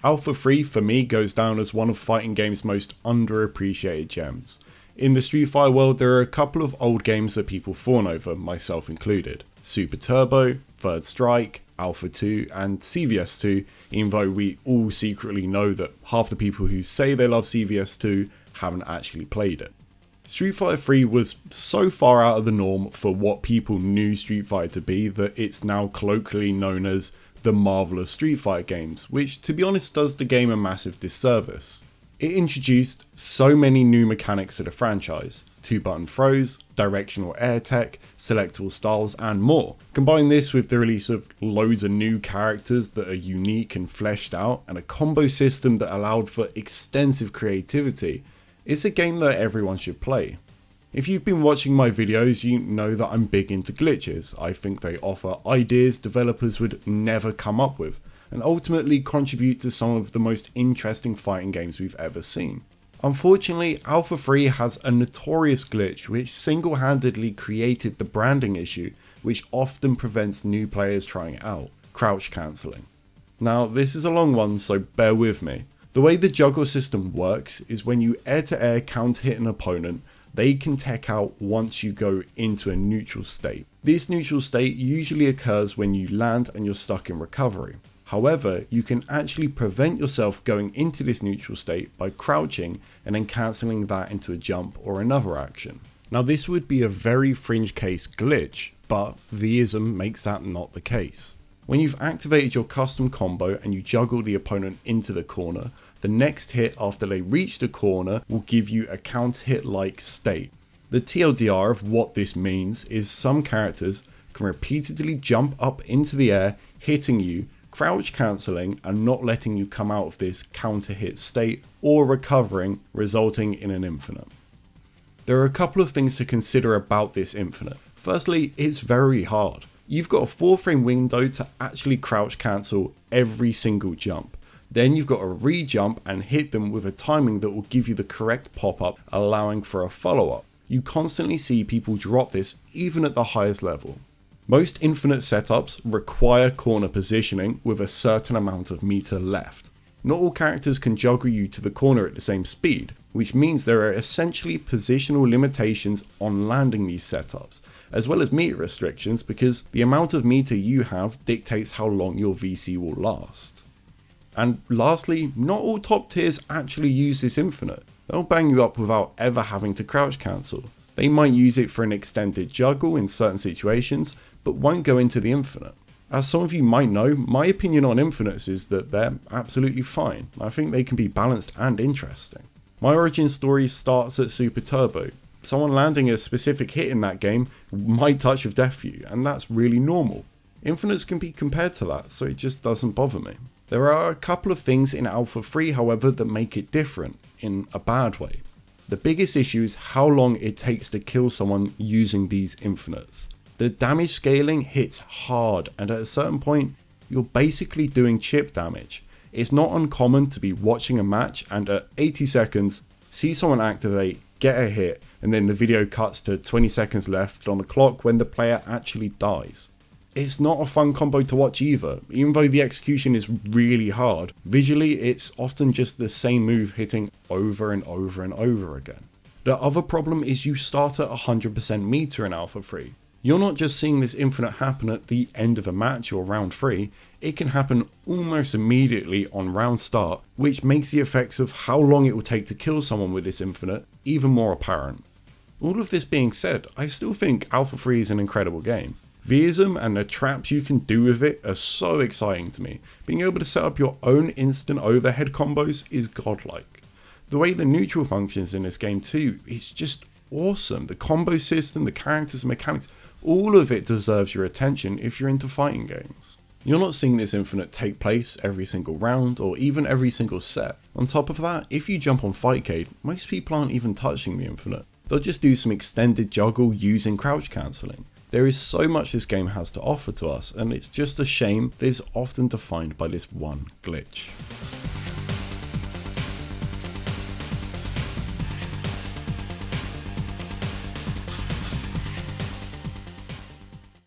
Alpha 3 for me goes down as one of fighting games' most underappreciated gems. In the Street Fighter world, there are a couple of old games that people fawn over, myself included. Super Turbo, 3rd Strike, Alpha 2 and CVS 2, even though we all secretly know that half the people who say they love CVS 2 haven't actually played it. Street Fighter 3 was so far out of the norm for what people knew Street Fighter to be that it's now colloquially known as the Marvel of Street Fighter games, which to be honest does the game a massive disservice. It introduced so many new mechanics to the franchise, 2-button throws, directional air tech, selectable styles and more. Combine this with the release of loads of new characters that are unique and fleshed out and a combo system that allowed for extensive creativity. It's a game that everyone should play. If you've been watching my videos, you know that I'm big into glitches. I think they offer ideas developers would never come up with, and ultimately contribute to some of the most interesting fighting games we've ever seen. Unfortunately, Alpha 3 has a notorious glitch which single-handedly created the branding issue which often prevents new players trying it out: crouch cancelling. Now this is a long one, so bear with me. The way the juggle system works is when you air-to-air counter hit an opponent, they can tech out once you go into a neutral state. This neutral state usually occurs when you land and you're stuck in recovery. However, you can actually prevent yourself going into this neutral state by crouching and then cancelling that into a jump or another action. Now this would be a very fringe case glitch, but Vism makes that not the case. When you've activated your custom combo and you juggle the opponent into the corner, the next hit after they reach the corner will give you a counter hit like state. The TLDR of what this means is some characters can repeatedly jump up into the air, hitting you, crouch cancelling and not letting you come out of this counter hit state or recovering, resulting in an infinite. There are a couple of things to consider about this infinite. Firstly, it's very hard. You've got a 4-frame window to actually crouch cancel every single jump. Then you've got to re-jump and hit them with a timing that will give you the correct pop-up, allowing for a follow-up. You constantly see people drop this even at the highest level. Most infinite setups require corner positioning with a certain amount of meter left. Not all characters can juggle you to the corner at the same speed, which means there are essentially positional limitations on landing these setups, as well as meter restrictions because the amount of meter you have dictates how long your VC will last. And lastly, not all top tiers actually use this infinite. They'll bang you up without ever having to crouch cancel. They might use it for an extended juggle in certain situations, but won't go into the infinite. As some of you might know, my opinion on infinites is that they're absolutely fine. I think they can be balanced and interesting. My origin story starts at Super Turbo. Someone landing a specific hit in that game might touch of death for you, and that's really normal. Infinites can be compared to that, so it just doesn't bother me. There are a couple of things in Alpha 3, however, that make it different, in a bad way. The biggest issue is how long it takes to kill someone using these infinites. The damage scaling hits hard, and at a certain point, you're basically doing chip damage. It's not uncommon to be watching a match and at 80 seconds, see someone activate, get a hit, and then the video cuts to 20 seconds left on the clock when the player actually dies. It's not a fun combo to watch either, even though the execution is really hard. Visually, it's often just the same move hitting over and over and over again. The other problem is you start at 100% meter in Alpha 3. You're not just seeing this infinite happen at the end of a match or round 3, it can happen almost immediately on round start, which makes the effects of how long it will take to kill someone with this infinite even more apparent. All of this being said, I still think Alpha 3 is an incredible game. Vism and the traps you can do with it are so exciting to me. Being able to set up your own instant overhead combos is godlike. The way the neutral functions in this game too, it's just awesome. The combo system, the characters and mechanics, all of it deserves your attention if you're into fighting games. You're not seeing this infinite take place every single round or even every single set. On top of that, if you jump on Fightcade, most people aren't even touching the infinite. They'll just do some extended juggle using crouch cancelling. There is so much this game has to offer to us, and it's just a shame that it's often defined by this one glitch.